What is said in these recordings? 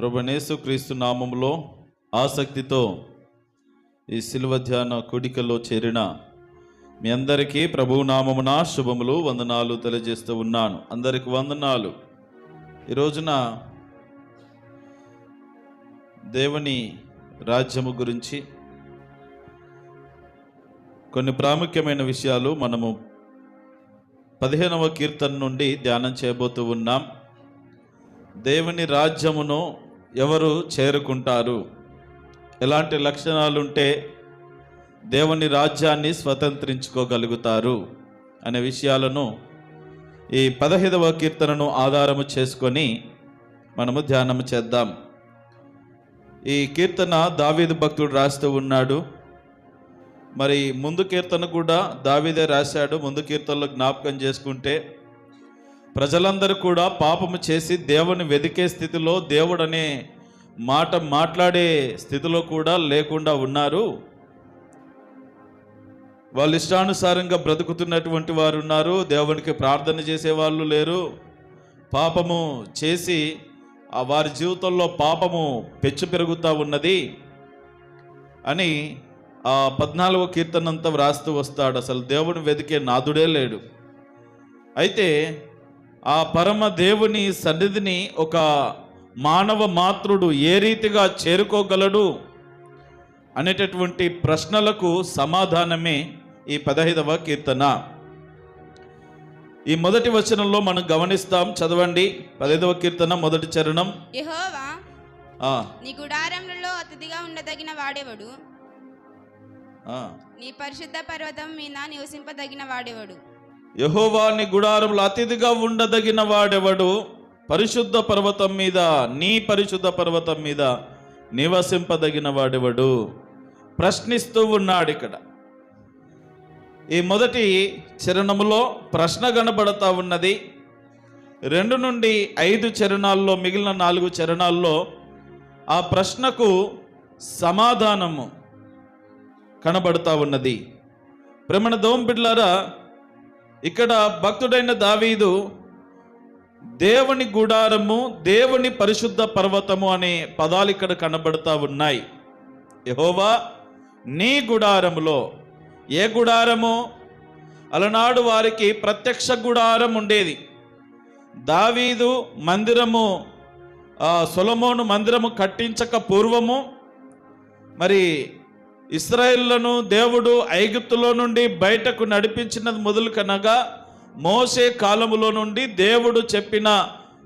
ప్రభువైన యేసుక్రీస్తు నామములో ఆసక్తితో ఈ శిలువ ధ్యాన కూడికలో చేరిన మీ అందరికీ ప్రభువు నామమున శుభములు వందనాలు తెలియజేస్తూ ఉన్నాను. అందరికి వందనాలు. ఈ రోజున దేవుని రాజ్యము గురించి కొన్ని ప్రాముఖ్యమైన విషయాలు మనము 15వ కీర్తన నుండి ధ్యానం చేయబోతూ ఉన్నాం. దేవుని రాజ్యమును ఎవరు చేరుకుంటారు, ఎలాంటి లక్షణాలుంటే దేవుని రాజ్యాన్ని స్వతంత్రించుకోగలుగుతారు అనే విషయాలను ఈ 15వ కీర్తనను ఆధారము చేసుకొని మనము ధ్యానం చేద్దాం. ఈ కీర్తన దావీదు భక్తుడు రాస్తూ ఉన్నాడు. మరి ముందు కీర్తన కూడా దావీదే రాశాడు. ముందు కీర్తనలో జ్ఞాపకం చేసుకుంటే ప్రజలందరూ కూడా పాపము చేసి దేవుని వెదికే స్థితిలో, దేవుడు అనే మాట మాట్లాడే స్థితిలో కూడా లేకుండా ఉన్నారు. వాళ్ళు ఇష్టానుసారంగా బ్రతుకుతున్నటువంటి వారు ఉన్నారు. దేవునికి ప్రార్థన చేసే వాళ్ళు లేరు. పాపము చేసి వారి జీవితంలో పాపము పెచ్చు పెరుగుతూ ఉన్నది అని ఆ 14వ కీర్తన అంతా వ్రాస్తూ వస్తాడు. అసలు దేవుని వెతికే నాదుడే లేడు. అయితే ఆ పరమ దేవుని సన్నిధిని ఒక మానవ మాతృడు ఏ రీతిగా చేరుకోగలడు అనేటటువంటి ప్రశ్నలకు సమాధానమే ఈ 15వ కీర్తన. ఈ మొదటి వచనంలో మనం గమనిస్తాం. చదవండి. 15వ కీర్తన మొదటి చరణం. యెహోవా నీ గుడారములలో అతిథిగా ఉండదగిన వాడెవడు? నీ పరిశుద్ధ పర్వతం మీద నివసింపదగిన వాడెవడు? యెహోవా నీ గుడారములో అతిథిగా ఉండదగిన వాడెవడు? పరిశుద్ధ పర్వతం మీద, నీ పరిశుద్ధ పర్వతం మీద నివసింపదగిన వాడెవడు? ప్రశ్నిస్తూ ఉన్నాడు. ఇక్కడ ఈ మొదటి చరణములో ప్రశ్న కనబడతా ఉన్నది. 2 నుండి 5 చరణాల్లో, మిగిలిన 4 చరణాల్లో ఆ ప్రశ్నకు సమాధానము కనబడతా ఉన్నది. ప్రేమన దోంబిడ్లారా, ఇక్కడ భక్తుడైన దావీదు దేవుని గుడారము, దేవుని పరిశుద్ధ పర్వతము అనే పదాలు ఇక్కడ కనబడతా ఉన్నాయి. యెహోవా నీ గుడారములో. ఏ గుడారము? అలనాడు వారికి ప్రత్యక్ష గుడారం ఉండేది. దావీదు మందిరము, సొలొమోను మందిరము కట్టించక పూర్వము మరి ఇశ్రాయేలును దేవుడు ఐగుప్తులో నుండి బయటకు నడిపించినది మొదలు కనగా మోషే కాలములో నుండి దేవుడు చెప్పిన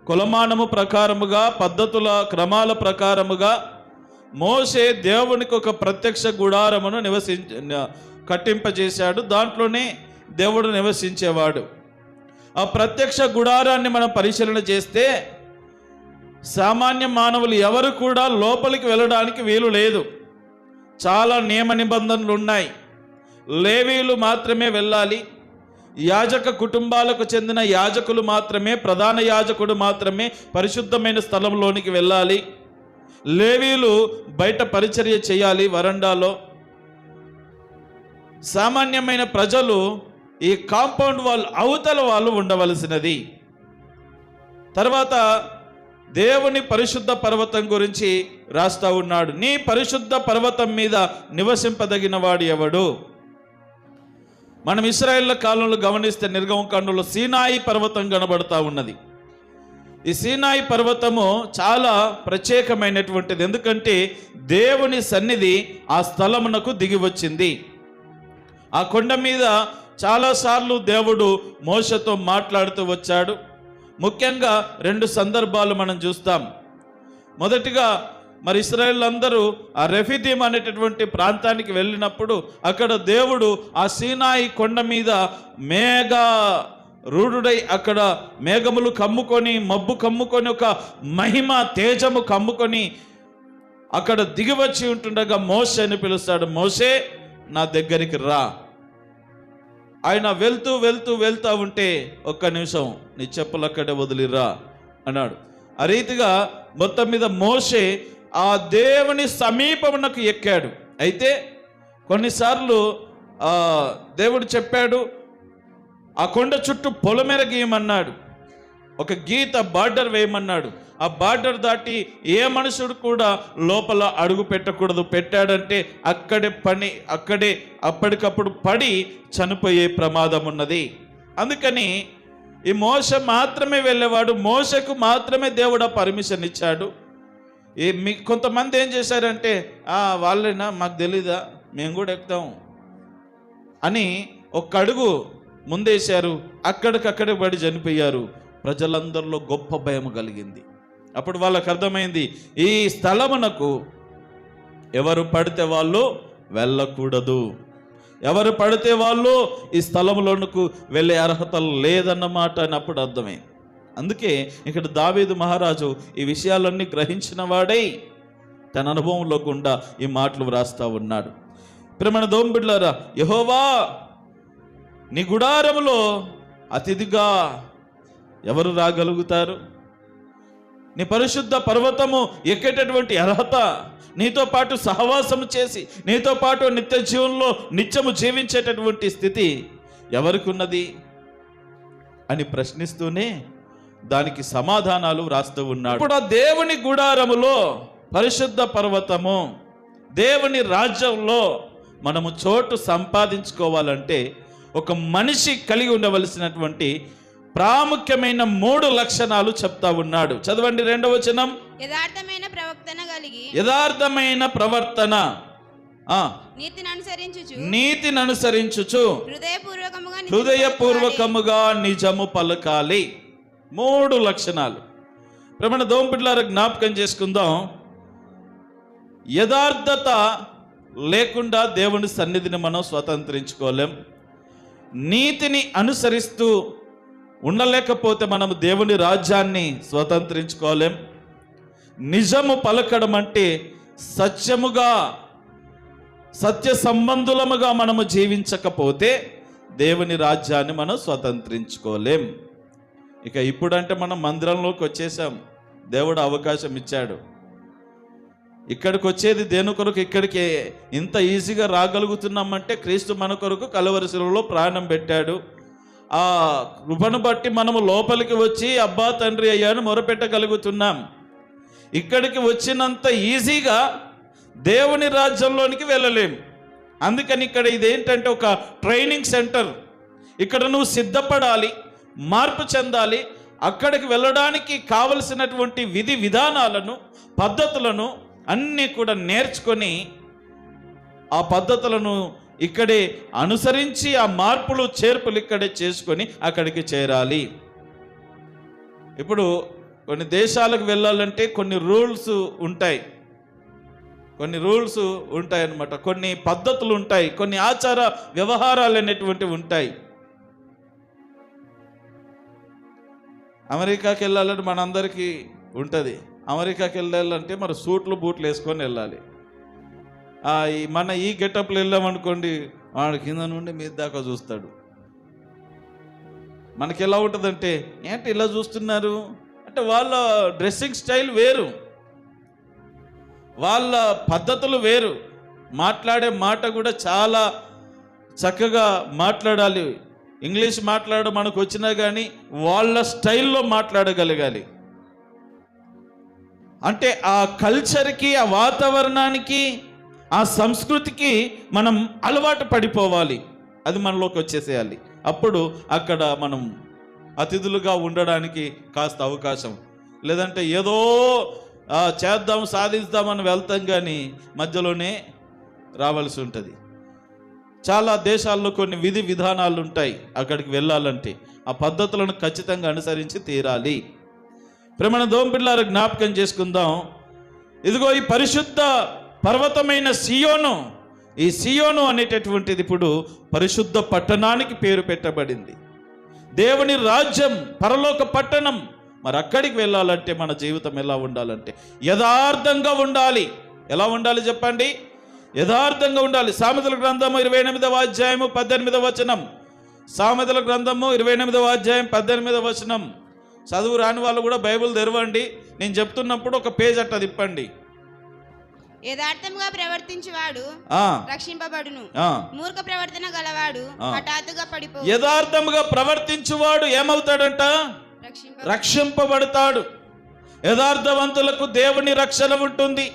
కులమానము ప్రకారముగా, పద్ధతుల క్రమాల ప్రకారముగా మోషే దేవునికి ఒక ప్రత్యక్ష గుడారమును కట్టింపజేశాడు. దాంట్లోనే దేవుడు నివసించేవాడు. ఆ ప్రత్యక్ష గుడారాన్ని మనం పరిశీలన చేస్తే సామాన్య మానవులు ఎవరు కూడా లోపలికి వెళ్ళడానికి వీలు లేదు. చాలా నియమ నిబంధనలు ఉన్నాయి. లేవీయులు మాత్రమే వెళ్ళాలి. యాజక కుటుంబాలకు చెందిన యాజకులు మాత్రమే, ప్రధాన యాజకుడు మాత్రమే పరిశుద్ధమైన స్థలంలోనికి వెళ్ళాలి. లేవీయులు బయట పరిచర్య చేయాలి వరండాలో. సామాన్యమైన ప్రజలు ఈ కాంపౌండ్ వాల్ అవతల వాళ్ళు ఉండవలసినది. తర్వాత దేవుని పరిశుద్ధ పర్వతం గురించి రాస్తా ఉన్నాడు. నీ పరిశుద్ధ పర్వతం మీద నివసింపదగిన వాడు ఎవడు? మనం ఇశ్రాయేళ్ల కాలంలో గమనిస్తే నిర్గమకాండంలో సీనాయి పర్వతం కనబడతా ఉన్నది. ఈ సీనాయి పర్వతము చాలా ప్రత్యేకమైనటువంటిది. ఎందుకంటే దేవుని సన్నిధి ఆ స్థలమునకు దిగి వచ్చింది. ఆ కొండ మీద చాలాసార్లు దేవుడు మోషేతో మాట్లాడుతూ వచ్చాడు. ముఖ్యంగా 2 సందర్భాలు మనం చూస్తాం. మొదటిగా మరి ఇశ్రాయేలులందరూ ఆ రెఫీదీం అనేటటువంటి ప్రాంతానికి వెళ్ళినప్పుడు అక్కడ దేవుడు ఆ సీనాయి కొండ మీద మేఘ రూఢుడై, అక్కడ మేఘములు కమ్ముకొని, మబ్బు కమ్ముకొని, ఒక మహిమ తేజము కమ్ముకొని అక్కడ దిగివచ్చి ఉంటుండగా మోషేని పిలుస్తాడు. మోషే నా దగ్గరికి రా. ఆయన వెళ్తూ వెళ్తూ వెళ్తూ ఉంటే, ఒక్క నిమిషం నీ చెప్పులు అక్కడే వదిలిరా అన్నాడు. ఆ రీతిగా మొత్తం మీద మోషే ఆ దేవుని సమీపమునకు ఎక్కాడు. అయితే కొన్నిసార్లు దేవుడు చెప్పాడు, ఆ కొండ చుట్టూ పొలమెర గీయమన్నాడు. ఒక గీత బార్డర్ వేయమన్నాడు. ఆ బార్డర్ దాటి ఏ మనుషుడు కూడా లోపల అడుగు పెట్టకూడదు. పెట్టాడంటే అక్కడే అప్పటికప్పుడు పడి చనిపోయే ప్రమాదం ఉన్నది. అందుకని ఈ మోషే మాత్రమే వెళ్ళేవాడు. మోషకు మాత్రమే దేవుడు పర్మిషన్ ఇచ్చాడు. కొంతమంది ఏం చేశారంటే వాళ్ళైనా మాకు తెలీదా, మేము కూడా ఎక్కుతాం అని ఒక అడుగు ముందేశారు. అక్కడికక్కడే పడి చనిపోయారు. ప్రజలందరిలో గొప్ప భయం కలిగింది. అప్పుడు వాళ్ళకు అర్థమైంది, ఈ స్థలమునకు ఎవరు పడితే వాళ్ళు వెళ్ళకూడదు, ఎవరు పడితే వాళ్ళు ఈ స్థలంలోనికి వెళ్ళే అర్హత లేదన్నమాట అని అప్పుడు అర్థమైంది. అందుకే ఇక్కడ దావీదు మహారాజు ఈ విషయాలన్నీ గ్రహించిన వాడై తన అనుభవంలో గుండా ఈ మాటలు వ్రాస్తా ఉన్నాడు. ప్రియమైన దేవుని బిడ్డలారా, యెహోవా నీ గుడారములో అతిథిగా ఎవరు రాగలుగుతారు? నీ పరిశుద్ధ పర్వతము ఎక్కేటటువంటి అర్హత, నీతో పాటు సహవాసము చేసి నీతో పాటు నిత్య జీవంలో నిత్యము జీవించేటటువంటి స్థితి ఎవరికి ఉన్నది అని ప్రశ్నిస్తూనే దానికి సమాధానాలు వ్రాస్తూ ఉన్నాడు. ఇప్పుడు ఆ దేవుని గుడారములో, పరిశుద్ధ పర్వతము, దేవుని రాజ్యంలో మనము చోటు సంపాదించుకోవాలంటే ఒక మనిషి కలిగి ఉండవలసినటువంటి ప్రాముఖ్యమైన 3 లక్షణాలు చెప్తా ఉన్నాడు. చదవండి 2వ వచనం. యథార్థమైన ప్రవర్తన, నీతిని అనుసరించుచు హృదయపూర్వకముగా నిజము పలకాలి. 3 లక్షణాలు. ప్రియమైన దేవుని బిడ్డలారా, జ్ఞాపకం చేసుకుందాం. యథార్థత లేకుండా దేవుని సన్నిధిని మనం స్వతంత్రించుకోలేం. నీతిని అనుసరిస్తూ ఉండలేకపోతే మనము దేవుని రాజ్యాన్ని స్వతంత్రించుకోలేం. నిజము పలకడం అంటే సత్యముగా, సత్య సంబంధులముగా మనము జీవించకపోతే దేవుని రాజ్యాన్ని మనం స్వతంత్రించుకోలేం. ఇక ఇప్పుడంటే మనం మందిరంలోకి వచ్చేసాం, దేవుడు అవకాశం ఇచ్చాడు. ఇక్కడికి వచ్చేది దేని కొరకు? ఇక్కడికి ఇంత ఈజీగా రాగలుగుతున్నామంటే క్రీస్తు మన కొరకు కలువరి శిలువలో ప్రాణం పెట్టాడు. ఆ కృపను బట్టి మనము లోపలికి వచ్చి అబ్బా తండ్రి అయ్యాను మొరపెట్టగలుగుతున్నాం. ఇక్కడికి వచ్చినంత ఈజీగా దేవుని రాజ్యంలోనికి వెళ్ళలేం. అందుకని ఇక్కడ ఇదేంటంటే ఒక ట్రైనింగ్ సెంటర్. ఇక్కడ నువ్వు సిద్ధపడాలి, మార్పు చెందాలి. అక్కడికి వెళ్ళడానికి కావలసినటువంటి విధి విధానాలను, పద్ధతులను అన్నీ కూడా నేర్చుకొని ఆ పద్ధతులను ఇక్కడే అనుసరించి ఆ మార్పులు చేర్పులు ఇక్కడే చేసుకొని అక్కడికి చేరాలి. ఇప్పుడు కొన్ని దేశాలకు వెళ్ళాలంటే కొన్ని రూల్స్ ఉంటాయి, అన్నమాట. కొన్ని పద్ధతులు ఉంటాయి, కొన్ని ఆచార వ్యవహారాలు అనేటువంటివి ఉంటాయి. అమెరికాకి వెళ్ళాలంటే మనందరికీ ఉంటుంది. అమెరికాకి వెళ్ళాలంటే మరి సూట్లు బూట్లు వేసుకొని వెళ్ళాలి. మన ఈ గెటప్లు వెళ్ళామనుకోండి, వాడు కింద నుండి మీద దాకా చూస్తాడు. మనకి ఎలా ఉంటుందంటే, ఏంటి ఇలా చూస్తున్నారు అంటే వాళ్ళ డ్రెస్సింగ్ స్టైల్ వేరు, వాళ్ళ పద్ధతులు వేరు, మాట్లాడే మాట కూడా చాలా చక్కగా మాట్లాడాలి. ఇంగ్లీష్ మాట్లాడడం మనకు వచ్చినా కానీ వాళ్ళ స్టైల్లో మాట్లాడగలగాలి. అంటే ఆ కల్చర్కి, ఆ వాతావరణానికి, ఆ సంస్కృతికి మనం అలవాటు పడిపోవాలి. అది మనలోకి వచ్చేసేయాలి. అప్పుడు అక్కడ మనం అతిథులుగా ఉండడానికి కాస్త అవకాశం. లేదంటే ఏదో చేద్దాం సాధిస్తామని వెళ్తాం కానీ మధ్యలోనే రావాల్సి ఉంటుంది. చాలా దేశాల్లో కొన్ని విధి విధానాలు ఉంటాయి. అక్కడికి వెళ్ళాలంటే ఆ పద్ధతులను ఖచ్చితంగా అనుసరించి తీరాలి. ప్రియమైన దేవుని బిడ్డలారా, జ్ఞాపకం చేసుకుందాం. ఇదిగో ఈ పరిశుద్ధ పర్వతమైన సియోను, ఈ సియోను అనేటటువంటిది ఇప్పుడు పరిశుద్ధ పట్టణానికి పేరు పెట్టబడింది. దేవుని రాజ్యం, పరలోక పట్టణం. మరి అక్కడికి వెళ్ళాలంటే మన జీవితం ఎలా ఉండాలంటే యథార్థంగా ఉండాలి. ఎలా ఉండాలి చెప్పండి? యథార్థంగా ఉండాలి. సామెతల గ్రంథము 28వ అధ్యాయము 18వ వచనం. సామెతల గ్రంథము 28వ అధ్యాయం 18వ వచనం. చదువు రాని వాళ్ళు కూడా బైబిల్ తెరవండి. నేను చెప్తున్నప్పుడు ఒక పేజ్ అట్ట తిప్పండి. యథార్థముగా ప్రవర్తించువాడు రక్షింపబడును, మూర్ఖ ప్రవర్తన గలవాడు హఠాత్తుగా పడిపోవును. యథార్థముగా ప్రవర్తించువాడు ఏమవుతాడంట? రక్షింపబడతాడు. యథార్థవంతులకు దేవుని రక్షణ ఉంటుంది,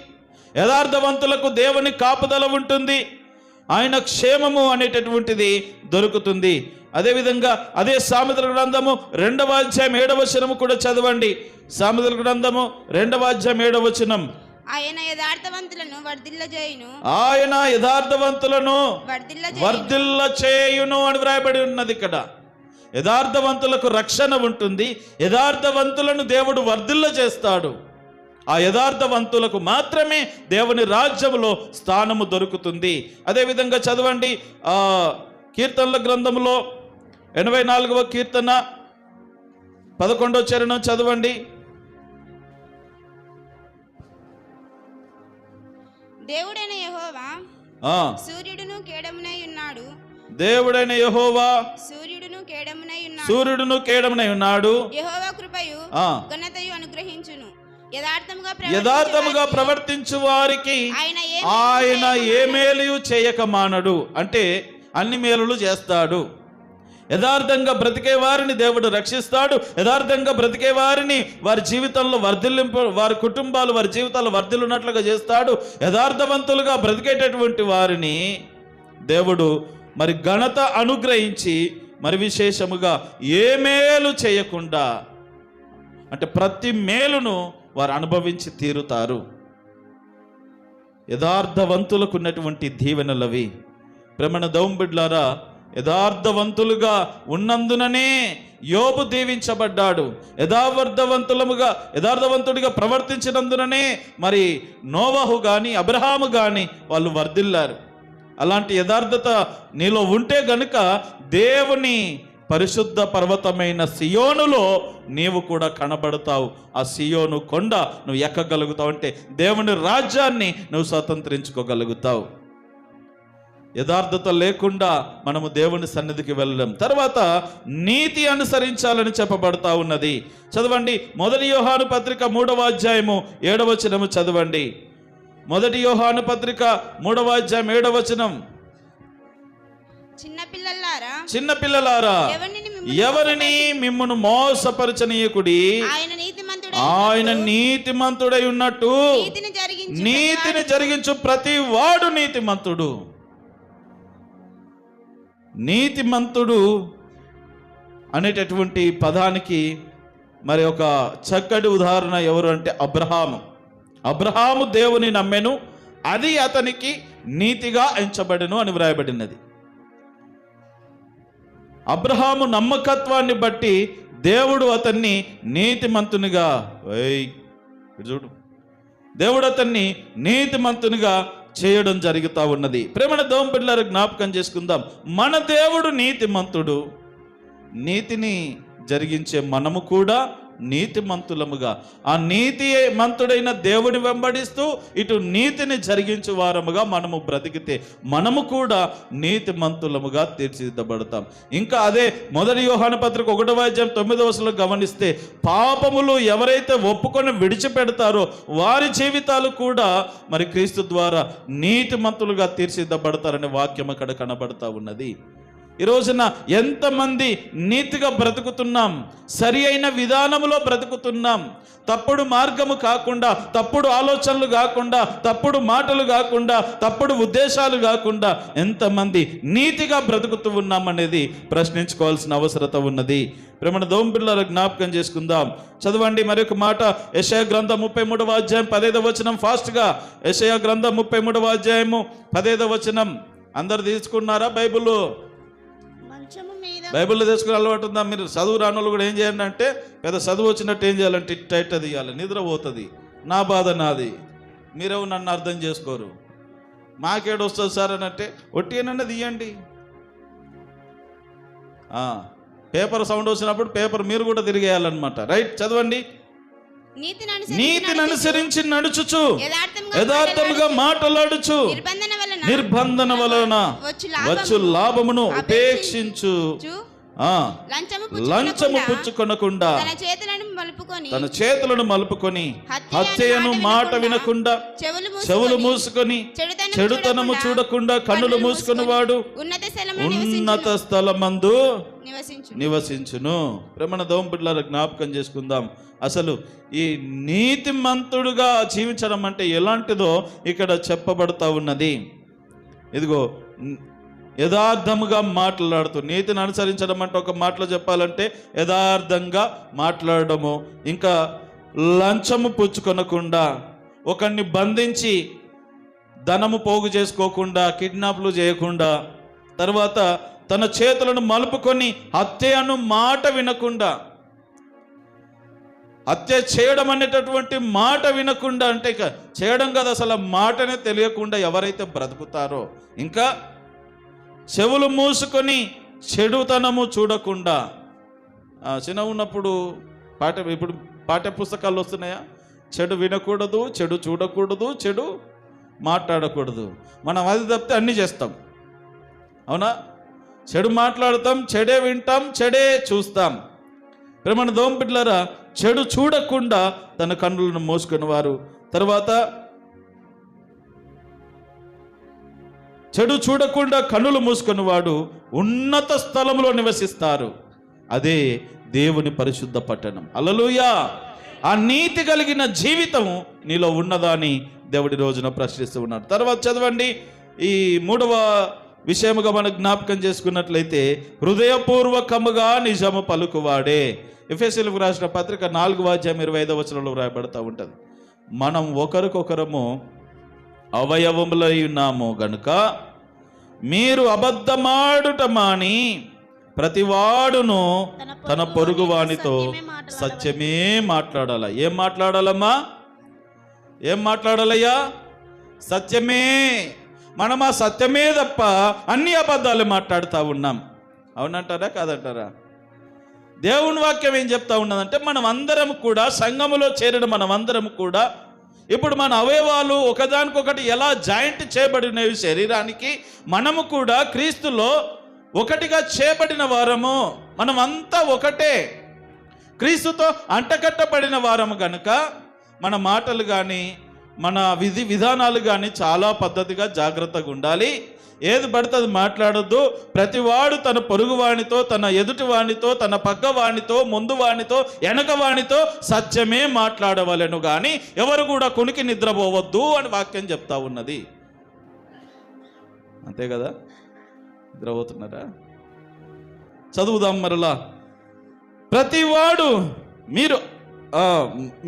యథార్థవంతులకు దేవుని కాపుదల ఉంటుంది, ఆయన క్షేమము అనేటటువంటిది దొరుకుతుంది. అదేవిధంగా అదే సామెతల గ్రంథము 2వ అధ్యాయం 7వ వచనము కూడా చదవండి. సామెతల గ్రంథము 2వ అధ్యాయం 7వ వచనం. ఆయన యథార్థవంతులను వర్ధిల్ల చేయును అని వ్రాయబడి ఉన్నది. ఇక్కడ యథార్థవంతులకు రక్షణ ఉంటుంది, యథార్థవంతులను దేవుడు వర్ధిల్ల చేస్తాడు. ఆ యథార్థవంతులకు మాత్రమే దేవుని రాజ్యములో స్థానము దొరుకుతుంది. అదేవిధంగా చదవండి కీర్తనల గ్రంథంలో 84వ కీర్తన 11వ చరణం చదవండి. దేవుడైన యెహోవా సూర్యుడును కేడమునై ఉన్నాడు. దేవుడైన యెహోవా సూర్యుడును కేడమునై ఉన్నాడు. యెహోవా కృపయు ఘనతయు అనుగ్రహించును. యథార్థముగా ప్రవర్తించు వారికి ఆయన ఏ మేలు చేయక మానడు. అంటే అన్ని మేలులు చేస్తాడు. యథార్థంగా బ్రతికే వారిని దేవుడు రక్షిస్తాడు. యథార్థంగా బ్రతికే వారిని వారి జీవితంలో వారి కుటుంబాలు వారి జీవితాల్లో వర్ధిల్లున్నట్లుగా చేస్తాడు. యథార్థవంతులుగా బ్రతికేటటువంటి వారిని దేవుడు మరి ఘనత అనుగ్రహించి మరి విశేషముగా ఏ మేలు చేయకుండా, అంటే ప్రతి మేలును వారు అనుభవించి తీరుతారు. యథార్థవంతులకు ఉన్నటువంటి దీవెనలవి. ప్రేమన దౌంబిడ్లారా, యథార్థవంతులుగా ఉన్నందుననే యోబు దీవించబడ్డాడు. యథార్థవంతుడిగా ప్రవర్తించినందుననే మరి నోవహు కానీ అబ్రహాము కానీ వాళ్ళు వర్ధిల్లారు. అలాంటి యథార్థత నీలో ఉంటే గనుక దేవుని పరిశుద్ధ పర్వతమైన సియోనులో నీవు కూడా కనబడతావు. ఆ సియోను కొండ నువ్వు ఎక్కగలుగుతావు, అంటే దేవుని రాజ్యాన్ని నువ్వు స్వతంత్రించుకోగలుగుతావు. యథార్థత లేకుండా మనము దేవుని సన్నిధికి వెళ్ళలేం. తర్వాత నీతి అనుసరించాలని చెప్పబడతా ఉన్నది. చదవండి 1 యోహాను పత్రిక 3వ అధ్యాయము 7వ వచనము చదవండి. 1 యోహాను పత్రిక 3వ అధ్యాయం 7వ వచనం. చిన్నపిల్లలారా ఎవరిని మిమ్మును మోసపరచనీయకుడి, ఆయన నీతిమంతుడై ఉన్నట్టు నీతిని జరిగించు ప్రతి వాడు నీతిమంతుడు. నీతిమంతుడు అనేటటువంటి పదానికి మరి ఒక చక్కటి ఉదాహరణ ఎవరు అంటే అబ్రహాము దేవుని నమ్మెను, అది అతనికి నీతిగా ఎంచబడెను అని వ్రాయబడినది. అబ్రహాము నమ్మకత్వాన్ని బట్టి దేవుడు అతన్ని నీతిమంతునిగా చూడు దేవుడు అతన్ని నీతిమంతునిగా చేయడం జరుగుతూ ఉన్నది. ప్రేమణ దోంపిల్లరు జ్ఞాపకం చేసుకుందాం. మన దేవుడు నీతిమంతుడు. నీతిని జరిగించే మనము కూడా నీతిమంతులముగా ఆ నీతిమంతుడైన దేవుని వెంబడిస్తూ ఇటు నీతిని జరిగించు వారముగా మనము బ్రతికితే మనము కూడా నీతిమంతులముగా తీర్చిదిద్దబడతాం. ఇంకా అదే 1 యోహాను పత్రిక 1వ అధ్యాయం 9వ వచనంలో గమనిస్తే, పాపములు ఎవరైతే ఒప్పుకొని విడిచిపెడతారో వారి జీవితాలు కూడా మరి క్రీస్తు ద్వారా నీతిమంతులుగా తీర్చిదిద్దబడతారనే వాక్యం అక్కడ కనబడతా ఉన్నది. ఈ రోజున ఎంతమంది నీతిగా బ్రతుకుతున్నాం, సరి అయిన విధానములో బ్రతుకుతున్నాం, తప్పుడు మార్గము కాకుండా, తప్పుడు ఆలోచనలు కాకుండా, తప్పుడు మాటలు కాకుండా, తప్పుడు ఉద్దేశాలు కాకుండా ఎంతమంది నీతిగా బ్రతుకుతూ ఉన్నాం అనేది ప్రశ్నించుకోవాల్సిన అవసరత ఉన్నది. ప్రేమణ దోంపిల్లల జ్ఞాపకం చేసుకుందాం. చదవండి మరొక మాట. యెషయా గ్రంథం 33వ అధ్యాయం 15వ వచనం. ఫాస్ట్గా యెషయా గ్రంథం 33వ అధ్యాయము 15వ వచనం. అందరు తీసుకున్నారా బైబిల్లో తీసుకుని అలవాటు ఉందా? మీరు చదువు రాని వాళ్ళు కూడా ఏం చేయండి అంటే, పెద్ద చదువు వచ్చినట్టు ఏం చేయాలంటే టైట్ తీయాలి, నిద్రపోతుంది. నా బాధ నాది, మీరేమో నన్ను అర్థం చేసుకోరు. మాకేడు వస్తుంది సార్ అని అంటే ఒట్టినన్నా తీయండి. పేపర్ సౌండ్ వచ్చినప్పుడు పేపర్ మీరు కూడా తిరిగేయాలన్నమాట. రైట్, చదవండి. నీతిని అనుసరించి నడుచుచు యథార్థముగా మాట్లాడుచు నిర్బంధన వలన వచ్చు లాభమును ఉపేక్షించు లంచము పుచ్చుకొనకుండా తన చేతులను మలుపుకొని హత్యను మాట వినకుండా చెవులు మూసుకొని చెడుతనము చూడకుండా కన్నులు మూసుకుని వాడు ఉన్నత స్థలమందు నివసించును. ప్రేమన దేవుని బిడ్డలారా, జ్ఞాపకం చేసుకుందాం. అసలు ఈ నీతిమంతుడుగా జీవించడం అంటే ఎలాంటిదో ఇక్కడ చెప్పబడతా ఉన్నది. ఇదిగో యథార్థముగా మాట్లాడుతూ, నీతిని అనుసరించడం అంటే ఒక మాటలో చెప్పాలంటే యథార్థంగా మాట్లాడడము, ఇంకా లంచము పుచ్చుకొనకుండా, ఒకరిని బంధించి ధనము పోగు చేసుకోకుండా, కిడ్నాప్లు చేయకుండా, తర్వాత తన చేతులను మలుపుకొని హత్యను మాట వినకుండా, హత్య చేయడం అనేటటువంటి మాట వినకుండా, అంటే ఇక చేయడం కదా అసలు మాటనే తెలియకుండా ఎవరైతే బ్రతుకుతారో, ఇంకా చెవులు మూసుకొని చెడుతనము చూడకుండా, చిన్న ఉన్నప్పుడు ఇప్పుడు పాఠ్య పుస్తకాలు వస్తున్నాయా, చెడు వినకూడదు, చెడు చూడకూడదు, చెడు మాట్లాడకూడదు. మనం అది తప్పితే అన్నీ చేస్తాం, అవునా? చెడు మాట్లాడతాం, చెడే వింటాం, చెడే చూస్తాం. ప్రేమన దేవుని బిడ్డలారా, చెడు చూడకుండా తన కన్నులను మోసుకుని వారు, తర్వాత చెడు చూడకుండా కన్నులు మూసుకుని వాడు ఉన్నత స్థలంలో నివసిస్తారు. అదే దేవుని పరిశుద్ధ పట్టణం. హల్లెలూయా. ఆ నీతి కలిగిన జీవితం నీలో ఉన్నదా అని దేవుడి రోజున ప్రశ్నిస్తూ ఉన్నాడు. తర్వాత చదవండి, ఈ 3వ విషయముగా మనం జ్ఞాపకం చేసుకున్నట్లయితే, హృదయపూర్వకముగా నిజము పలుకువాడే. ఎఫెసీయులకు రాసిన పత్రిక 4:25 వ్రాయబడతా ఉంటుంది. మనం ఒకరికొకరము అవయవములై ఉన్నాము గనుక మీరు అబద్ధమాడుట మాని ప్రతివాడును తన పొరుగు వానితో సత్యమే మాట్లాడాల. ఏం మాట్లాడాలమ్మా? ఏం మాట్లాడాలయ్యా? సత్యమే. మనం ఆ సత్యమే తప్ప అన్ని అబద్ధాలు మాట్లాడుతూ ఉన్నాం. అవునంటారా కాదంటారా? దేవుని వాక్యం ఏం చెప్తా ఉన్నదంటే, మనం అందరం కూడా సంఘములో చేరిన మనం అందరం కూడా ఇప్పుడు మన అవయవాలు ఒకదానికొకటి ఎలా జాయింట్ చేయబడినవి శరీరానికి, మనము కూడా క్రీస్తులో ఒకటిగా చేయబడిన వారము. మనం అంతా ఒకటే, క్రీస్తుతో అంటకట్టబడిన వారము కనుక మన మాటలు కానీ మన విధానాలు కానీ చాలా పద్ధతిగా జాగ్రత్తగా ఉండాలి. ఏది పడుతుంది మాట్లాడొద్దు. ప్రతివాడు తన పొరుగు వానితో, తన ఎదుటి వానితో, తన పక్క వానితో, ముందు వానితో, వెనక వానితో సత్యమే మాట్లాడవలెను కానీ ఎవరు కూడా కునికి నిద్రపోవద్దు అని వాక్యం చెప్తా ఉన్నది. అంతే కదా? నిద్రపోతున్నారా? చదువుదాం మరలా. ప్రతివాడు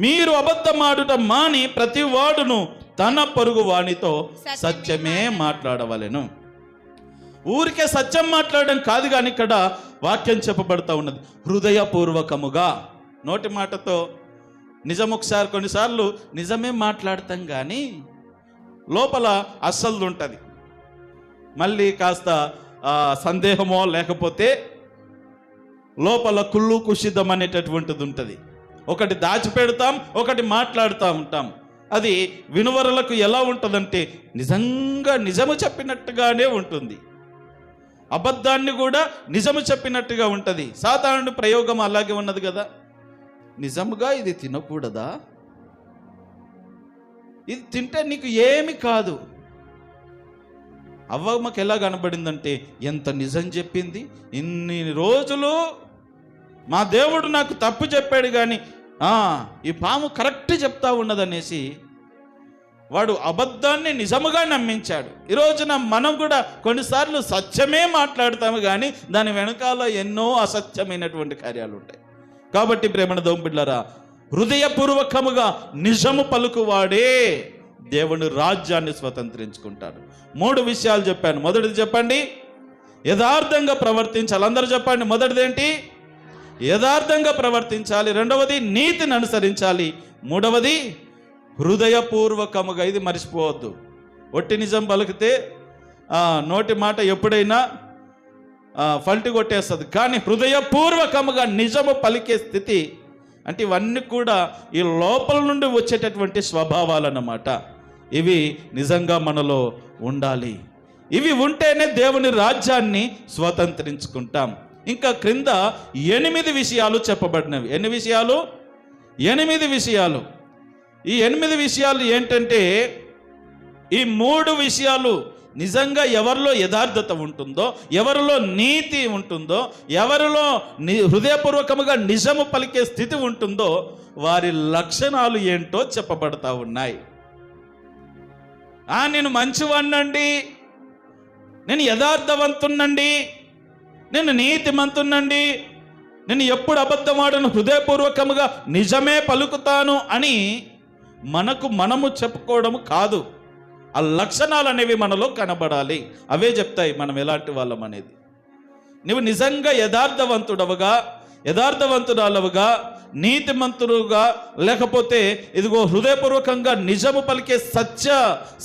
మీరు అబద్ధమాడుట మాని ప్రతివాడును తన పొరుగు వానితో సత్యమే మాట్లాడవలెను. ఊరికే సత్యం మాట్లాడడం కాదు కానీ ఇక్కడ వాక్యం చెప్పబడతా ఉన్నది హృదయపూర్వకముగా. నోటి మాటతో నిజం ఒకసారి కొన్నిసార్లు నిజమే మాట్లాడతాం కానీ లోపల అస్సలు ఉంటుంది. మళ్ళీ కాస్త సందేహమో లేకపోతే లోపల కుళ్ళు కుషితం అనేటటువంటిది ఉంటుంది. ఒకటి దాచిపెడతాం, ఒకటి మాట్లాడుతూ ఉంటాం. అది వినువరులకు ఎలా ఉంటుందంటే నిజంగా నిజము చెప్పినట్టుగానే ఉంటుంది, అబద్ధాన్ని కూడా నిజము చెప్పినట్టుగా ఉంటుంది. సాధారణ ప్రయోగం అలాగే ఉన్నది కదా. నిజముగా ఇది తినకూడదా? ఇది తింటే నీకు ఏమి కాదు. అవ్వమ్మకి ఎలా కనబడిందంటే ఎంత నిజం చెప్పింది, ఇన్ని రోజులు మా దేవుడు నాకు తప్పు చెప్పాడు కానీ ఈ పాము కరెక్ట్ చెప్తా ఉన్నదనేసి వాడు అబద్ధాన్ని నిజముగా నమ్మించాడు. ఈరోజున మనం కూడా కొన్నిసార్లు సత్యమే మాట్లాడతాము కానీ దాని వెనకాల ఎన్నో అసత్యమైనటువంటి కార్యాలు ఉంటాయి. కాబట్టి ప్రేమణ దేవుని బిడ్డలారా, హృదయపూర్వకముగా నిజము పలుకువాడే దేవుని రాజ్యాన్ని స్వతంత్రించుకుంటాడు. 3 విషయాలు చెప్పాను. మొదటిది చెప్పండి, యథార్థంగా ప్రవర్తించాలి. అందరూ చెప్పండి. మొదటిది ఏంటి? యథార్థంగా ప్రవర్తించాలి. రెండవది నీతిని అనుసరించాలి. మూడవది హృదయపూర్వకముగా. ఇది మర్చిపోవద్దు. ఒట్టి నిజం పలికితే నోటి మాట ఎప్పుడైనా ఫల్టి కొట్టేస్తుంది. కానీ హృదయపూర్వకముగా నిజము పలికే స్థితి అంటే ఇవన్నీ కూడా ఈ లోపల నుండి వచ్చేటటువంటి స్వభావాలన్నమాట. ఇవి నిజంగా మనలో ఉండాలి. ఇవి ఉంటేనే దేవుని రాజ్యాన్ని స్వతంత్రించుకుంటాం. ఇంకా క్రింద 8 విషయాలు చెప్పబడినవి. ఎన్ని విషయాలు? 8 విషయాలు. ఈ 8 విషయాలు ఏంటంటే ఈ 3 విషయాలు నిజంగా ఎవరిలో యథార్థత ఉంటుందో, ఎవరిలో నీతి ఉంటుందో, ఎవరిలో హృదయపూర్వకముగా నిజము పలికే స్థితి ఉంటుందో వారి లక్షణాలు ఏంటో చెప్పబడతా ఉన్నాయి. నేను మంచివాణ్ణండి, నేను యథార్థవంతున్నండి, నేను నీతిమంతున్నండి, నేను ఎప్పుడు అబద్ధమాడను, హృదయపూర్వకముగా నిజమే పలుకుతాను అని మనము చెప్పుకోవడం కాదు. ఆ లక్షణాలు అనేవి మనలో కనబడాలి. అవే చెప్తాయి మనం ఎలాంటి వాళ్ళం అనేది. నువ్వు నిజంగా యథార్థవంతురాలవుగా, నీతిమంతులుగా, లేకపోతే ఇదిగో హృదయపూర్వకంగా నిజము పలికే సత్య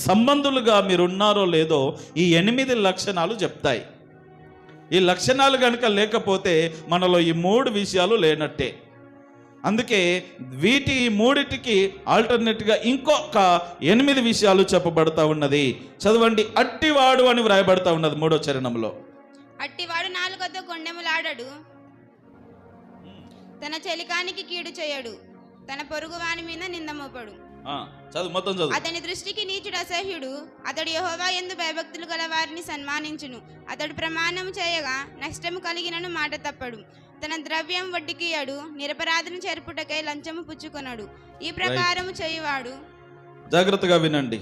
సంబంధులుగా మీరు ఉన్నారో లేదో ఈ 8 లక్షణాలు చెప్తాయి. ఈ లక్షణాలు కనుక లేకపోతే మనలో ఈ 3 విషయాలు లేనట్టే. అందుకే వీటి 3టికి ఆల్టర్నేట్గా ఇంకొక 8 విషయాలు చెప్పబడతా ఉన్నది. చదవండి. అట్టివాడు అని వ్రాయబడతా ఉన్నది 3వ చరణంలో. అట్టివాడు నాలుకతో కొండెములాడడు, తన చెలికానికి కీడు చేయడు, తన పొరుగువాని మీద నింద మోపడు. చదువు, మొత్తం చదువు. అతని దృష్టికి నీచుడు అసహ్యుడు, అతడు యెహోవా యందు భయభక్తులు గల వారిని సన్మానించును. అతడు ప్రమాణం చేయగా నష్టము కలిగినను మాట తప్పడు. తన ద్రవ్యం వడ్డీకియడు, నిరపరాధను చెరుపుటకై లంచము పుచ్చుకొనడు. ఈ ప్రకారము చేయువాడు. జాగ్రత్తగా వినండి.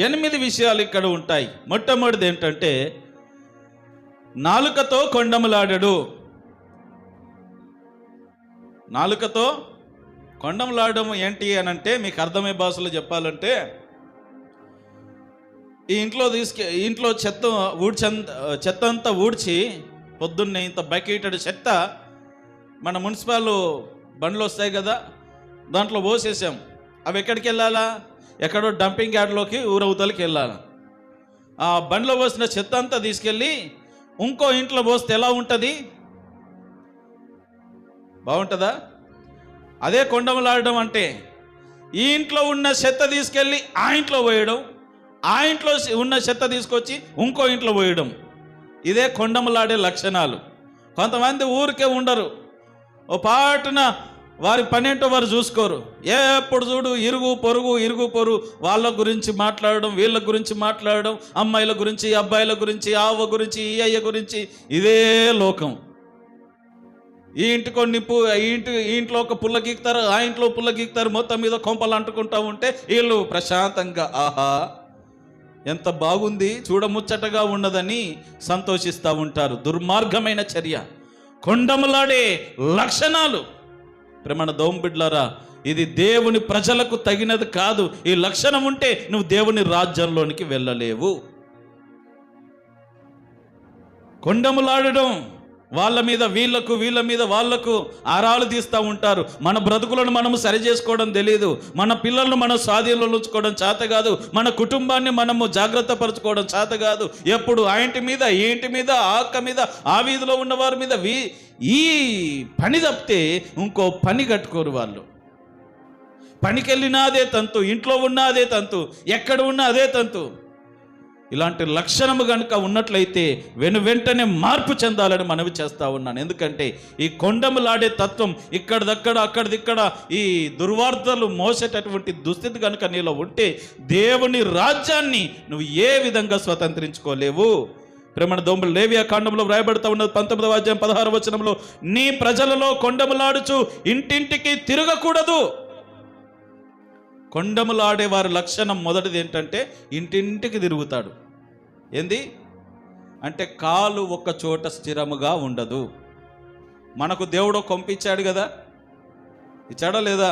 8 విషయాలు ఇక్కడ ఉంటాయి. మొట్టమొదటిది ఏంటంటే నాలుకతో కొండములాడడు. నాలుకతో కొండములాడడం ఏంటి అని అంటే మీకు అర్థమయ్యే భాషలో చెప్పాలంటే, ఈ ఇంట్లో చెత్త అంతా ఊడ్చి పొద్దున్నే ఇంత బకెటెడ్ చెత్త మన మున్సిపల్ బండ్లు వస్తాయి కదా, దాంట్లో పోసేసాం. అవి ఎక్కడికి వెళ్ళాలా? ఎక్కడో డంపింగ్ యార్డ్లోకి ఊరవతలకి వెళ్ళాలా. ఆ బండ్లో పోసిన చెత్త అంతా తీసుకెళ్ళి ఇంకో ఇంట్లో పోస్తే ఎలా ఉంటుంది? బాగుంటుందా? అదే కొండములాడడం అంటే ఈ ఇంట్లో ఉన్న చెత్త తీసుకెళ్ళి ఆ ఇంట్లో పోయడం, ఆ ఇంట్లో ఉన్న చెత్త తీసుకొచ్చి ఇంకో ఇంట్లో పోయడం. ఇదే కొండములాడే లక్షణాలు. కొంతమంది ఊరికే ఉండరు, ఓ పాటున వారి పనేంటో వారు చూసుకోరు. ఎప్పుడు చూడు ఇరుగు పొరుగు వాళ్ళ గురించి మాట్లాడడం, వీళ్ళ గురించి మాట్లాడడం, అమ్మాయిల గురించి, అబ్బాయిల గురించి, ఆవ గురించి, ఈ అయ్య గురించి. ఇదే లోకం. ఈ ఇంటికో నిప్పు, ఈ ఇంట్లో ఒక పుల్ల గీక్తారు, ఆ ఇంట్లో పుల్ల గీక్తారు, మొత్తం మీద కొంపలు అంటుకుంటూ ఉంటే వీళ్ళు ప్రశాంతంగా ఆహా ఎంత బాగుంది, చూడముచ్చటగా ఉన్నదని సంతోషిస్తూ ఉంటారు. దుర్మార్గమైన చర్య, కొండములాడే లక్షణాలు. ప్రేమణ దోంబిడ్లారా, ఇది దేవుని ప్రజలకు తగినది కాదు. ఈ లక్షణం ఉంటే నువ్వు దేవుని రాజ్యంలోనికి వెళ్ళలేవు. కొండములాడడం, వాళ్ళ మీద వీళ్ళకు, వీళ్ళ మీద వాళ్ళకు ఆరాలు తీస్తూ ఉంటారు. మన బ్రతుకులను మనము సరి చేసుకోవడం తెలియదు, మన పిల్లలను మనం స్వాధీనంలో ఉంచుకోవడం చేత కాదు, మన కుటుంబాన్ని మనము జాగ్రత్త పరచుకోవడం చేత కాదు. ఎప్పుడు ఆ ఇంటి మీద, ఈ ఇంటి మీద, ఆ అక్క మీద, ఆ వీధిలో ఉన్న వారి మీద ఈ పని తప్పితే ఇంకో పని కట్టుకోరు వాళ్ళు. పనికి వెళ్ళినా అదే తంతు, ఇంట్లో ఉన్నా అదే తంతు, ఎక్కడ ఉన్నా అదే తంతు. ఇలాంటి లక్షణము కనుక ఉన్నట్లయితే వెంటనే మార్పు చెందాలని మనవి చేస్తూ ఉన్నాను. ఎందుకంటే ఈ కొండములాడే తత్వం ఇక్కడిదక్కడ అక్కడిదిక్కడ ఈ దుర్వార్తలు మోసేటటువంటి దుస్థితి కనుక నీలో ఉంటే దేవుని రాజ్యాన్ని నువ్వు ఏ విధంగా స్వతంత్రించుకోలేవు. ప్రేమణ దోంబులు లేవియా కాండంలో వ్రాయబడతా ఉన్నది 19వ అధ్యాయం 16వ వచనంలో, నీ ప్రజలలో కొండములాడుచు ఇంటింటికి తిరగకూడదు. కొండములాడే వారి లక్షణం మొదటిది ఏంటంటే ఇంటింటికి తిరుగుతాడు. ఏంది అంటే కాలు ఒక్క చోట స్థిరముగా ఉండదు. మనకు దేవుడు కొంపించాడు కదా, ఇచ్చాడా లేదా?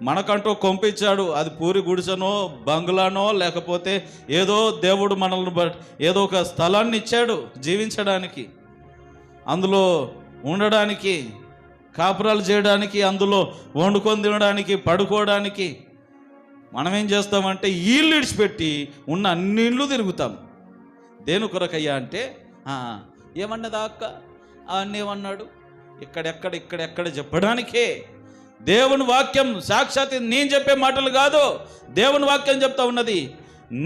మనకంటూ కొంపించాడు. అది పూరి గుడిసెనో బంగ్లానో లేకపోతే ఏదో దేవుడు మనల్ని ఏదో ఒక స్థలాన్ని ఇచ్చాడు జీవించడానికి, అందులో ఉండడానికి, కాపురాలు చేయడానికి, అందులో వండుకొని తినడానికి, పడుకోవడానికి. మనం ఏం చేస్తామంటే ఇల్లు ఇడిచిపెట్టి ఉన్న అన్ని ఇళ్ళు తిరుగుతాం. దేని కొరకయ్యా అంటే ఏమన్నదా అక్క, అన్నేమన్నాడు, ఇక్కడెక్కడ చెప్పడానికే. దేవుని వాక్యం సాక్షాత్ నేను చెప్పే మాటలు కాదు, దేవుని వాక్యం చెప్తా ఉన్నది.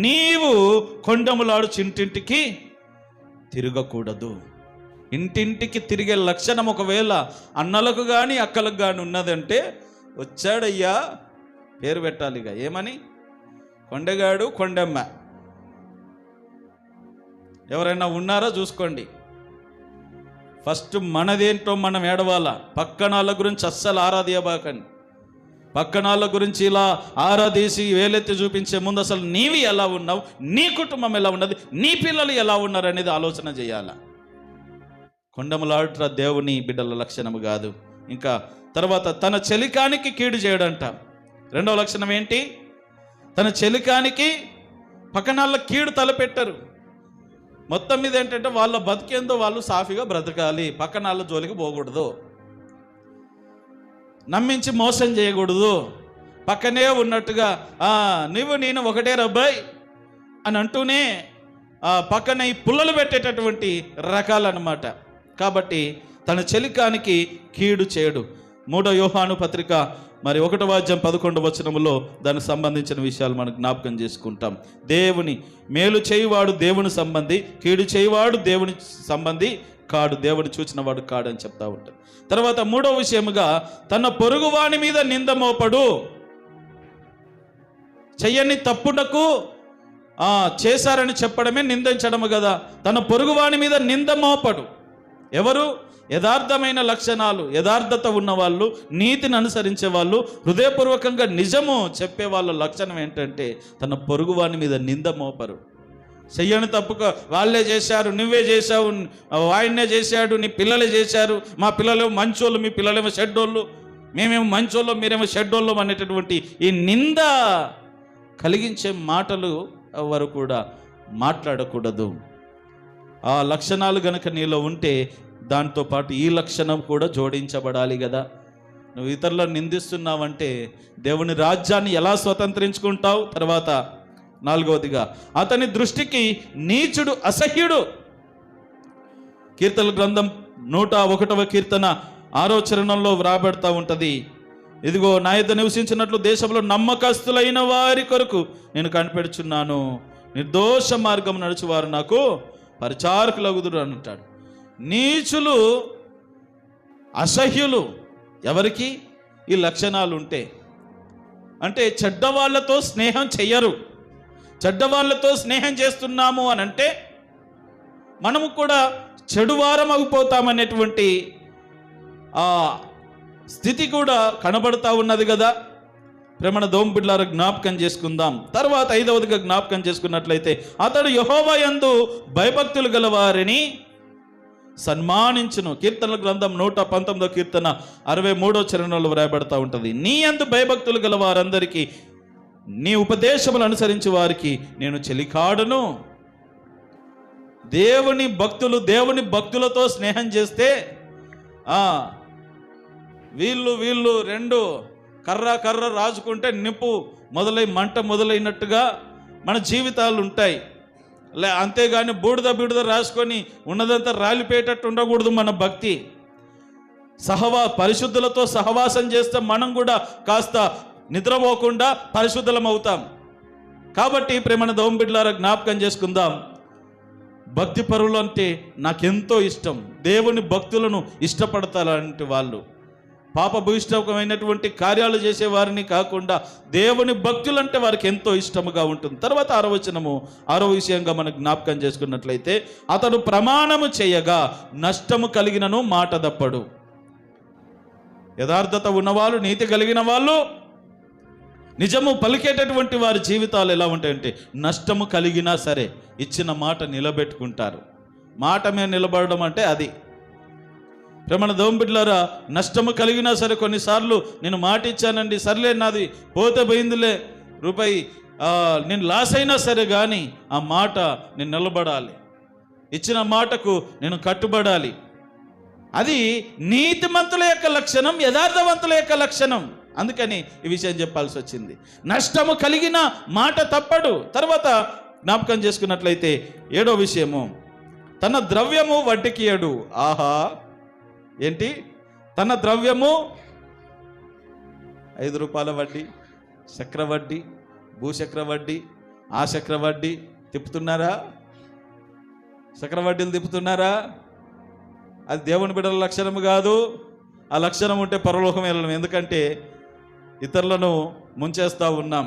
నీవు కొండములాడు ఇంటింటికి తిరగకూడదు. ఇంటింటికి తిరిగే లక్షణం ఒకవేళ అన్నలకు కానీ అక్కలకు కానీ ఉన్నదంటే వచ్చాడయ్యా పేరు పెట్టాలిగా. ఏమని? కొండగాడు కొండమ్మ. ఎవరైనా ఉన్నారా చూసుకోండి. ఫస్ట్ మనదేంటో మనం ఏడవాలా. పక్కనాళ్ళ గురించి అస్సలు ఆరాధియబాకండి. పక్కనాళ్ళ గురించి ఇలా ఆరాధీసి వేలెత్తి చూపించే ముందు అసలు నీవి ఎలా ఉన్నావు, నీ కుటుంబం ఎలా ఉన్నది, నీ పిల్లలు ఎలా ఉన్నారు అనేది ఆలోచన చేయాల. కొండములాడుట దేవుని బిడ్డల లక్షణము కాదు. ఇంకా తర్వాత తన చెలికానికి కీడు చేయడంట. రెండవ లక్షణం ఏంటి? తన చెలికానికి పక్కనాళ్ళ కీడు తలపెట్టరు. మొత్తం మీద ఏంటంటే వాళ్ళ బతికేందో వాళ్ళు సాఫీగా బ్రతకాలి, పక్కనాళ్ళ జోలికి పోకూడదు, నమ్మించి మోసం చేయకూడదు, పక్కనే ఉన్నట్టుగా నువ్వు నేను ఒకటే రబ్బాయ్ అని అంటూనే పక్కన ఈ పుల్లలు పెట్టేటటువంటి రకాలన్నమాట. కాబట్టి తన చెలికానికి కీడు చేయడు. 3 యోహాను పత్రిక 1:11 దానికి సంబంధించిన విషయాలు మనం జ్ఞాపకం చేసుకుంటాం. దేవుని మేలు చేయువాడు దేవుని సంబంధి, కీడు చేయువాడు దేవుని సంబంధి కాడు, దేవుని చూచిన వాడు కాడు అని చెప్తా ఉంటాం. తర్వాత 3వ విషయముగా తన పొరుగువాని మీద నింద మోపడు. చెయ్యని తప్పునకు చేశారని చెప్పడమే నిందించడము కదా. తన పొరుగువాని మీద నింద మోపడు. ఎవరు? యథార్థమైన లక్షణాలు, యథార్థత ఉన్నవాళ్ళు, నీతిని అనుసరించే వాళ్ళు, హృదయపూర్వకంగా నిజము చెప్పే వాళ్ళ లక్షణం ఏంటంటే తన పొరుగువాని మీద నింద మోపరు. చెయ్యని తప్పుగా వాళ్ళే చేశారు, నువ్వే చేశావు, ఆయన్నే చేశాడు, నీ పిల్లలే చేశారు, మా పిల్లలేమో మంచోళ్ళు, మీ పిల్లలేమో షెడ్డోళ్ళు, మేమేమో మంచోళ్ళు, మీరేమో షెడ్డోళ్ళు అనేటటువంటి ఈ నింద కలిగించే మాటలు ఎవరు కూడా మాట్లాడకూడదు. ఆ లక్షణాలు గనక నీలో ఉంటే దాంతోపాటు ఈ లక్షణం కూడా జోడించబడాలి కదా. నువ్వు ఇతరులను నిందిస్తున్నావంటే దేవుని రాజ్యాన్ని ఎలా స్వతంత్రించుకుంటావు? తర్వాత 4వదిగా అతని దృష్టికి నీచుడు అసహ్యుడు. కీర్తన గ్రంథం 101వ కీర్తన 6వ చరణంలో వ్రాబడతా ఉంటుంది. ఇదిగో నా యొద్ద నివసించినట్లు దేశంలో నమ్మకస్తులైన వారి కొరకు నేను కనిపెడుచున్నాను, నిర్దోష మార్గం నడుచువారు నాకు పరిచారకులగుదురు అంటాడు. నీచులు, అసహ్యులు ఎవరికి ఈ లక్షణాలు ఉంటే అంటే చెడ్డవాళ్లతో స్నేహం చెయ్యరు. చెడ్డవాళ్లతో స్నేహం చేస్తున్నాము అని అంటే మనము కూడా చెడువారం అయిపోతామనేటువంటి స్థితి కూడా కనబడుతూ ఉన్నది కదా. ప్రేమణ దోంపిడ్లారా జ్ఞాపకం చేసుకుందాం. తర్వాత 5వదిగా జ్ఞాపకం చేసుకున్నట్లయితే అతడు యెహోవా యందు భయభక్తులు గలవారిని సన్మానించును. కీర్తనల గ్రంథం 119వ కీర్తన 63వ చరణంలో వ్రాయబడతా ఉంటుంది. నీ యందు భయభక్తులు గల వారందరికీ, నీ ఉపదేశములు అనుసరించి వారికి నేను చెలికాడును. దేవుని భక్తులతో స్నేహం చేస్తే వీళ్ళు రెండు కర్ర రాజుకుంటే నిప్పు మంట మొదలైనట్టుగా మన జీవితాలు ఉంటాయి. అంతేగాని బూడిద రాసుకొని ఉన్నదంతా రాలిపోయేటట్టు ఉండకూడదు. మన భక్తి పరిశుద్ధులతో సహవాసం చేస్తే మనం కూడా కాస్త నిద్రపోకుండా పరిశుద్ధులం అవుతాం. కాబట్టి ప్రేమన దోంబిడ్లారా జ్ఞాపకం చేసుకుందాం. భక్తి పరులు అంటే నాకెంతో ఇష్టం. దేవుని భక్తులను ఇష్టపడతారంటే వాళ్ళు పాపభూయిష్టమైనటువంటి కార్యాలు చేసేవారిని కాకుండా దేవుని భక్తులంటే వారికి ఎంతో ఇష్టముగా ఉంటుంది. తర్వాత 6వ వచనము 6వ విషయంగా మనం జ్ఞాపకం చేసుకున్నట్లయితే అతడు ప్రమాణము చేయగా నష్టము కలిగినను మాట తప్పడు. యథార్థత ఉన్నవాళ్ళు, నీతి కలిగిన వాళ్ళు, నిజము పలికేటటువంటి వారి జీవితాలు ఎలా ఉంటాయంటే నష్టము కలిగినా సరే ఇచ్చిన మాట నిలబెట్టుకుంటారు. మాట మీద నిలబడడం అంటే అది. ప్రేమణ దోంబిడ్లారా, నష్టము కలిగినా సరే కొన్నిసార్లు నేను మాట ఇచ్చానండి, సర్లే నాది పోతే పోయిందిలే, రూపాయి నేను లాస్ అయినా సరే కానీ ఆ మాట నేను నిలబడాలి, ఇచ్చిన మాటకు నేను కట్టుబడాలి. అది నీతిమంతుల యొక్క లక్షణం, యథార్థవంతుల యొక్క లక్షణం. అందుకని ఈ విషయం చెప్పాల్సి వచ్చింది. నష్టము కలిగిన మాట తప్పడు. తర్వాత జ్ఞాపకం చేసుకున్నట్లయితే 7వ విషయము, తన ద్రవ్యము వడ్డీకియడు. ఆహా, ఏంటి? తన ద్రవ్యము 5 రూపాయల వడ్డీ, చక్ర వడ్డీ, భూచక్ర వడ్డీ, ఆ చక్ర వడ్డీ తిప్పుతున్నారా? చక్ర వడ్డీలు తిప్పుతున్నారా? అది దేవుని బిడ్డల లక్షణము కాదు. ఆ లక్షణం ఉంటే పరలోకం వెళ్ళడం. ఎందుకంటే ఇతరులను ముంచేస్తూ ఉన్నాం.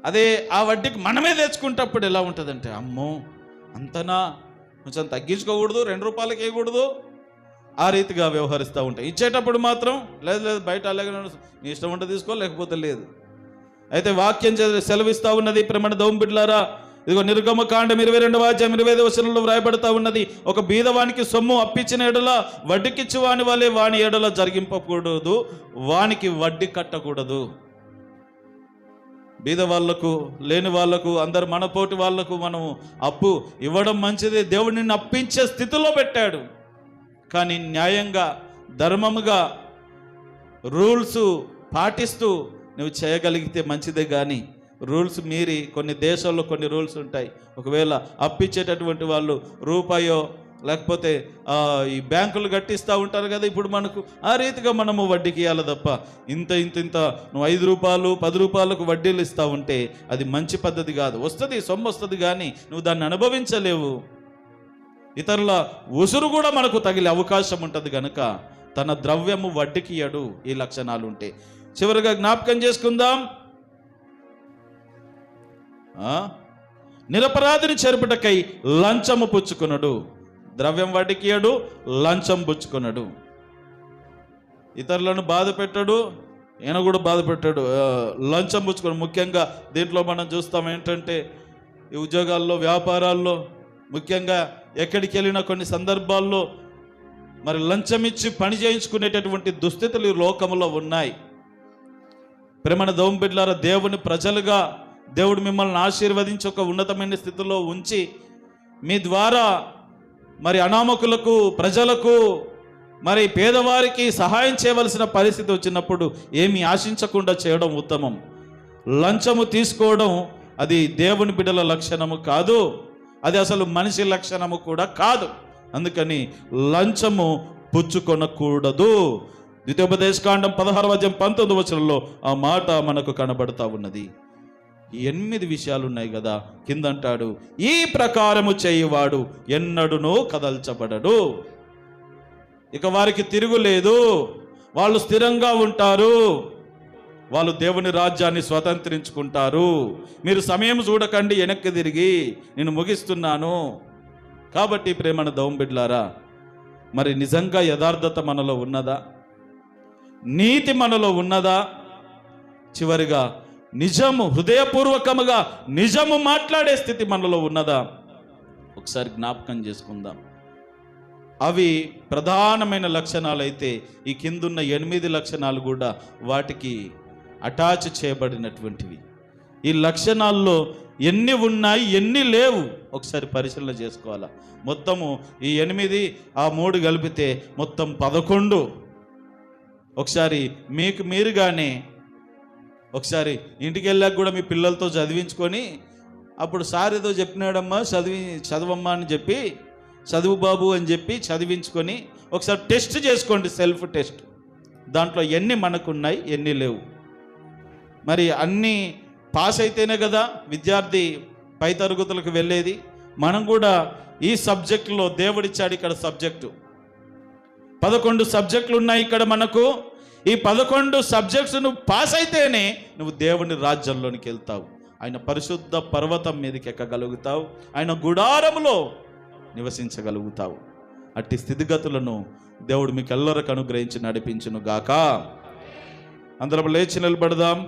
అదే ఆ వడ్డీకి మనమే తెచ్చుకుంటప్పుడు ఎలా ఉంటుందంటే, అమ్మో అంతనా, కొంచెం తగ్గించుకోకూడదు, 2 రూపాయలకి ఇవ్వకూడదు, ఆ రీతిగా వ్యవహరిస్తూ ఉంటాయి. ఇచ్చేటప్పుడు మాత్రం లేదు బయట అలాగే నీ ఇష్టం ఉంటే తీసుకో, లేకపోతే లేదు. అయితే వాక్యం సెలవిస్తూ ఉన్నది, ప్రేమణ దేవుని బిడ్డలారా, ఇదిగో నిర్గమకాండం 22వ అధ్యాయం 25వ వచనంలో వ్రాయబడతా ఉన్నది, ఒక బీదవానికి సొమ్ము అప్పించిన ఎడల వడ్డీకిచ్చు వాని వలె వాని ఎడల జరిగింపకూడదు, వానికి వడ్డీ కట్టకూడదు. బీద వాళ్లకు, లేని వాళ్లకు, అందరు మనపోటి వాళ్లకు మనం అప్పు ఇవ్వడం మంచిదే. దేవుడు నిన్ను అప్పించే స్థితిలో పెట్టాడు. కానీ న్యాయంగా, ధర్మముగా, రూల్స్ పాటిస్తూ నువ్వు చేయగలిగితే మంచిదే. కానీ రూల్స్ మీరి, కొన్ని దేశాల్లో కొన్ని రూల్స్ ఉంటాయి. ఒకవేళ అప్పిచ్చేటటువంటి వాళ్ళు రూపాయో లేకపోతే ఈ బ్యాంకులు కట్టిస్తూ ఉంటారు కదా, ఇప్పుడు మనకు ఆ రీతిగా మనము వడ్డీకి ఇవ్వాలి తప్ప ఇంత నువ్వు 5 రూపాయలు 10 రూపాయలకు వడ్డీలు ఇస్తూ ఉంటే అది మంచి పద్ధతి కాదు. వస్తుంది, సొమ్ము వస్తుంది, కానీ నువ్వు దాన్ని అనుభవించలేవు. ఇతరుల ఉసురు కూడా మనకు తగిలే అవకాశం ఉంటుంది. కనుక తన ద్రవ్యము వడ్డీకి ఇయ్యడు. ఈ లక్షణాలు ఉంటే చివరిగా జ్ఞాపకం చేసుకుందాం, నిరపరాధిని చెరుపుటకై లంచము పుచ్చుకొనడు. ద్రవ్యం వడ్డీకి ఇయ్యడు, లంచం పుచ్చుకొనడు. ఇతరులను బాధ పెట్టడు, ఈయన కూడా బాధ పెట్టాడు, లంచం పుచ్చుకోడు. ముఖ్యంగా దీంట్లో మనం చూస్తాం ఏంటంటే, ఈ ఉద్యోగాల్లో, వ్యాపారాల్లో, ముఖ్యంగా ఎక్కడికి వెళ్ళిన కొన్ని సందర్భాల్లో మరి లంచం ఇచ్చి పని చేయించుకునేటటువంటి దుస్థితులు ఈ లోకంలో ఉన్నాయి. ప్రేమణ దేవుని బిడ్డలారా, దేవుని ప్రజలుగా దేవుడు మిమ్మల్ని ఆశీర్వదించి ఒక ఉన్నతమైన స్థితిలో ఉంచి మీ ద్వారా మరి అనామకులకు, ప్రజలకు, మరి పేదవారికి సహాయం చేయవలసిన పరిస్థితి వచ్చినప్పుడు ఏమీ ఆశించకుండా చేయడం ఉత్తమం. లంచము తీసుకోవడం అది దేవుని బిడ్డల లక్షణము కాదు, అది అసలు మనిషి లక్షణము కూడా కాదు. అందుకని లంచము పుచ్చుకొనకూడదు. ద్వితీయోపదేశకాండం 16వ అధ్యాయం 19వ వచనంలో ఆ మాట మనకు కనబడతా ఉన్నది. 8 విషయాలు ఉన్నాయి కదా, కింద అంటాడు, ఈ ప్రకారము చేయువాడు ఎన్నడునూ కదల్చబడడు. ఇక వారికి తిరుగులేదు, వాళ్ళు స్థిరంగా ఉంటారు, వాళ్ళు దేవుని రాజ్యాన్ని స్వతంత్రించుకుంటారు. మీరు సమయం చూడకండి, వెనక్కి తిరిగి నేను ముగిస్తున్నాను. కాబట్టి ప్రేమణ దేవుని బిడ్డలారా, మరి నిజంగా యథార్థత మనలో ఉన్నదా? నీతి మనలో ఉన్నదా? చివరిగా నిజము, హృదయపూర్వకముగా నిజము మాట్లాడే స్థితి మనలో ఉన్నదా? ఒకసారి జ్ఞాపకం చేసుకుందాం. అవి ప్రధానమైన లక్షణాలు అయితే ఈ కిందున్న 8 లక్షణాలు కూడా వాటికి అటాచ్ చేయబడినటువంటివి. ఈ లక్షణాల్లో ఎన్ని ఉన్నాయి, ఎన్ని లేవు ఒకసారి పరిశీలన చేసుకోవాలా. మొత్తము ఈ 8 ఆ 3 కలిపితే మొత్తం 11. ఒకసారి మీకు మీరుగానే ఒకసారి ఇంటికి వెళ్ళాక కూడా మీ పిల్లలతో చదివించుకొని, అప్పుడు సార్ ఏదో చెప్పినాడమ్మా చదవమ్మా అని చెప్పి, చదువు బాబు అని చెప్పి చదివించుకొని ఒకసారి టెస్ట్ చేసుకోండి, సెల్ఫ్ టెస్ట్. దాంట్లో ఎన్ని మనకున్నాయి, ఎన్ని లేవు. మరి అన్నీ పాస్ అయితేనే కదా విద్యార్థి పై తరగతులకు వెళ్ళేది. మనం కూడా ఈ సబ్జెక్టులో దేవుడిచ్చాడు ఇక్కడ సబ్జెక్టు. 11 సబ్జెక్టులు ఉన్నాయి ఇక్కడ మనకు. ఈ 11 సబ్జెక్ట్స్ నువ్వు పాస్ అయితేనే నువ్వు దేవుని రాజ్యంలోనికి వెళ్తావు. ఆయన పరిశుద్ధ పర్వతం మీదకి ఎక్కగలుగుతావు, ఆయన గుడారములో నివసించగలుగుతావు. అట్టి స్థితిగతులను దేవుడు మీకు ఎల్లరకు అనుగ్రహించి నడిపించును గాక. అందరం లేచి నిలబడదాం.